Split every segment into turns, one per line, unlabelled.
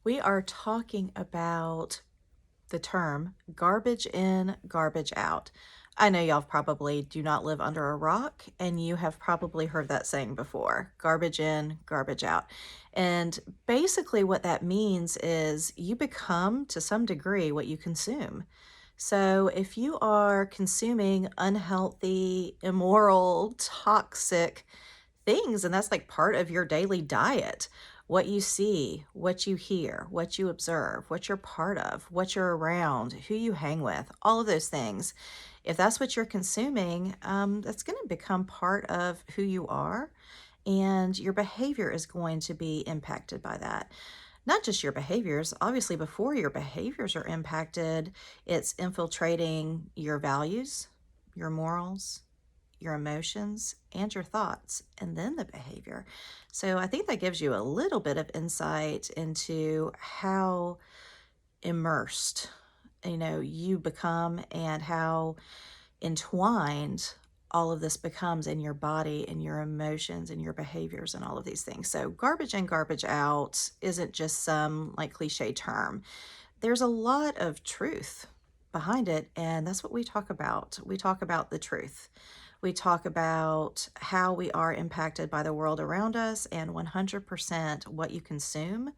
We are talking about the term garbage in, garbage out. I know y'all probably do not live under a rock, and you have probably heard that saying before, garbage in, garbage out. And basically, what that means is you become, to some degree, what you consume. So if you are consuming unhealthy, immoral, toxic things, and that's like part of your daily diet, what you see, what you hear, what you observe, what you're part of, what you're around, who you hang with, all of those things. If that's what you're consuming, that's going to become part of who you are, and your behavior is going to be impacted by that. Not just your behaviors, obviously, before your behaviors are impacted, it's infiltrating your values, your morals, your emotions, and your thoughts, and then the behavior. So I think that gives you a little bit of insight into how immersed, you become, and how entwined all of this becomes in your body and your emotions and your behaviors and all of these things. So garbage in, garbage out isn't just some like cliche term. There's a lot of truth behind it, and that's what we talk about. We talk about the truth. We talk about how we are impacted by the world around us, and 100% what you consume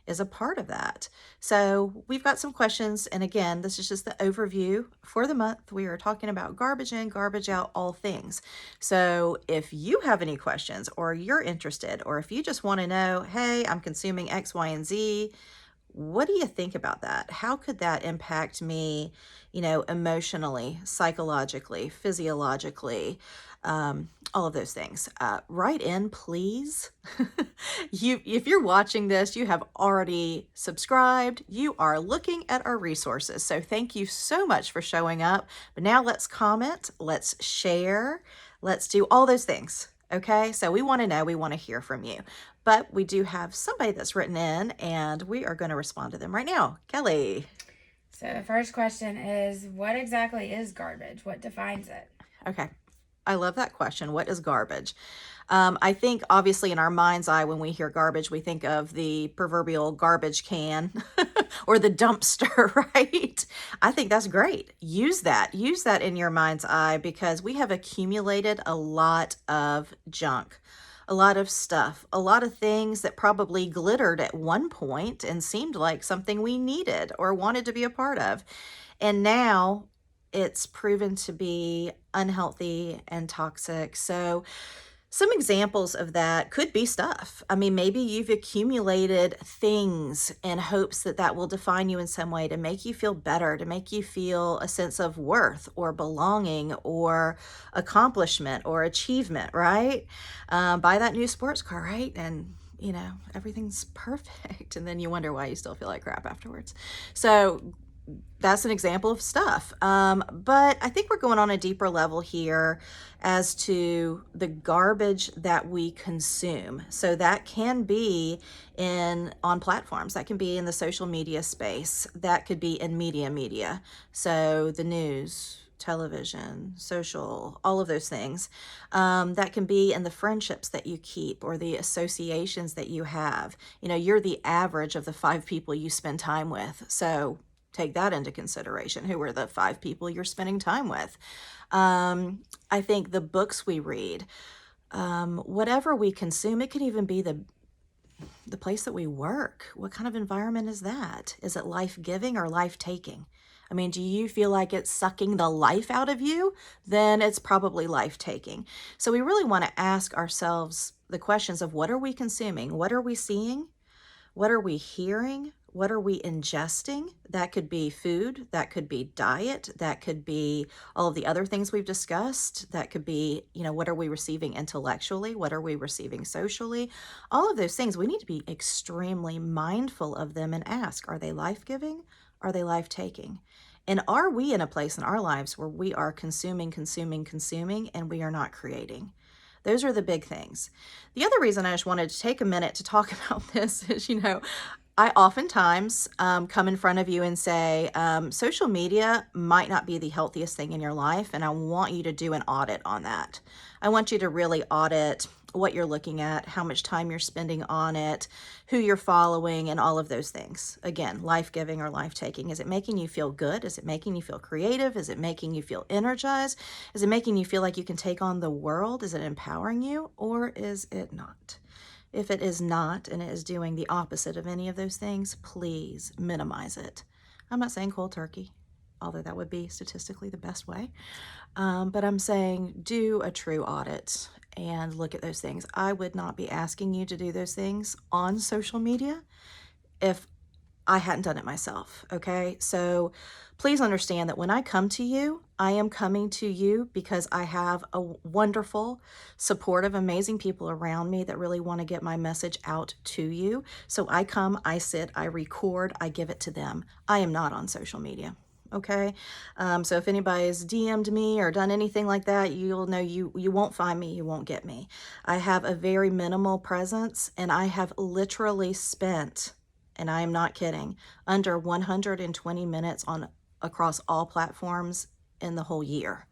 is a part of that. So, we've got some questions, and again, this is just the overview for the month. We are talking about garbage in, garbage out, all things. So, if you have any questions, or you're interested, or if you just want to know, hey, I'm consuming X, Y, and Z, what do you think about that? How could that impact me, emotionally, psychologically, physiologically, all of those things? Write in, please. If you're watching this, you have already subscribed. You are looking at our resources. So thank you so much for showing up. But now let's comment, let's share, let's do all those things. Okay, so we want to know, we want to hear from you. But we do have somebody that's written in, and we are going to respond to them right now. Kelly.
So the first question is, what exactly is garbage? What defines it?
Okay, I love that question. What is garbage? I think obviously in our mind's eye, when we hear garbage, we think of the proverbial garbage can or the dumpster, right? I think that's great. Use that. Use that in your mind's eye, because we have accumulated a lot of junk, a lot of stuff, a lot of things that probably glittered at one point and seemed like something we needed or wanted to be a part of. And now it's proven to be unhealthy and toxic. So, some examples of that could be stuff. I mean, maybe you've accumulated things in hopes that that will define you in some way, to make you feel better, to make you feel a sense of worth or belonging or accomplishment or achievement, right? Buy that new sports car, right? And everything's perfect. And then you wonder why you still feel like crap afterwards. So that's an example of stuff. But I think we're going on a deeper level here as to the garbage that we consume. So that can be on platforms, that can be in the social media space, that could be in media. So the news, television, social, all of those things. That can be in the friendships that you keep or the associations that you have. You're the average of the 5 people you spend time with. So take that into consideration. Who are the 5 people you're spending time with? I think the books we read, whatever we consume, it could even be the place that we work. What kind of environment is that? Is it life-giving or life-taking? I mean, do you feel like it's sucking the life out of you? Then it's probably life-taking. So we really want to ask ourselves the questions of, what are we consuming? What are we seeing? What are we hearing? What are we ingesting? That could be food, that could be diet, that could be all of the other things we've discussed. That could be, what are we receiving intellectually? What are we receiving socially? All of those things, we need to be extremely mindful of them and ask, are they life-giving? Are they life-taking? And are we in a place in our lives where we are consuming, and we are not creating? Those are the big things. The other reason I just wanted to take a minute to talk about this is, I oftentimes come in front of you and say, social media might not be the healthiest thing in your life, and I want you to do an audit on that. I want you to really audit what you're looking at, how much time you're spending on it, who you're following, and all of those things. Again, life-giving or life-taking. Is it making you feel good? Is it making you feel creative? Is it making you feel energized? Is it making you feel like you can take on the world? Is it empowering you, or is it not? If it is not, and it is doing the opposite of any of those things, please minimize it. I'm not saying cold turkey, although that would be statistically the best way. But I'm saying do a true audit and look at those things. I would not be asking you to do those things on social media if I hadn't done it myself, okay? So please understand that when I come to you, I am coming to you because I have a wonderful, supportive, amazing people around me that really want to get my message out to you. So I come, I sit, I record, I give it to them. I am not on social media. Okay. So if anybody's DM'd me or done anything like that, you'll know you won't find me, you won't get me. I have a very minimal presence, and I have literally spent, and I am not kidding, under 120 minutes on across all platforms in the whole year.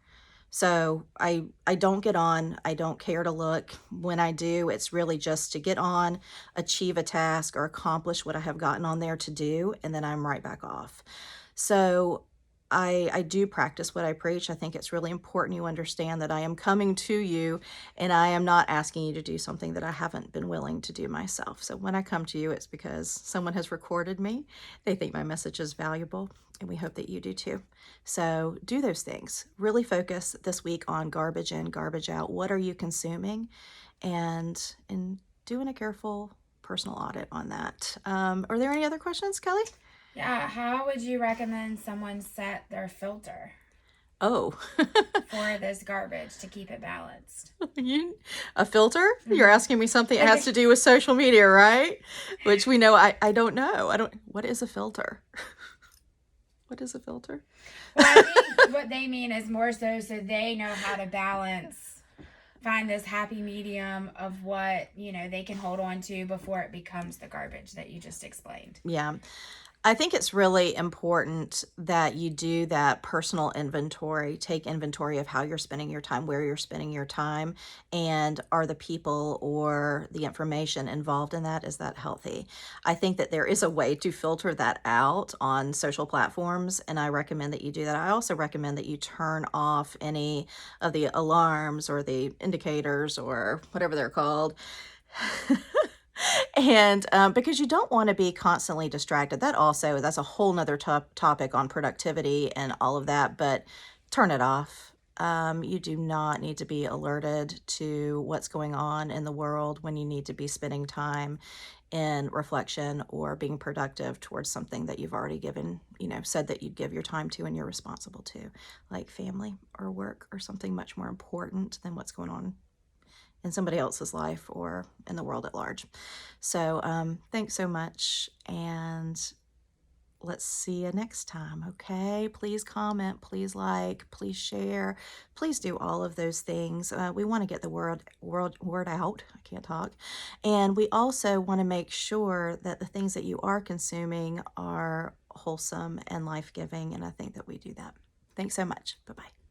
So I don't get on, I don't care to look. When I do, it's really just to get on, achieve a task, or accomplish what I have gotten on there to do, and then I'm right back off. So I do practice what I preach. I think it's really important you understand that I am coming to you, and I am not asking you to do something that I haven't been willing to do myself. So when I come to you, it's because someone has recorded me. They think my message is valuable, and we hope that you do too. So do those things. Really focus this week on garbage in, garbage out. What are you consuming? And doing a careful personal audit on that. Are there any other questions, Kelly?
Yeah, how would you recommend someone set their filter
Oh,
for this garbage to keep it balanced?
a filter? You're asking me something that has to do with social media, right? Which we know I don't know. What is a filter? What is a filter?
Well, I think what they mean is more so they know how to balance, find this happy medium of what, they can hold on to before it becomes the garbage that you just explained.
Yeah. I think it's really important that you do that personal inventory, take inventory of how you're spending your time, where you're spending your time, and are the people or the information involved in that, is that healthy? I think that there is a way to filter that out on social platforms, and I recommend that you do that. I also recommend that you turn off any of the alarms or the indicators or whatever they're called. And because you don't want to be constantly distracted. That's a whole nother topic on productivity and all of that, but turn it off. You do not need to be alerted to what's going on in the world when you need to be spending time in reflection or being productive towards something that you've already given, said that you'd give your time to and you're responsible to, like family or work or something much more important than what's going on in somebody else's life or in the world at large. So thanks so much, and let's see you next time, okay? Please comment, please like, please share, please do all of those things. We want to get the word out. I can't talk. And we also want to make sure that the things that you are consuming are wholesome and life-giving, and I think that we do that. Thanks so much. Bye-bye.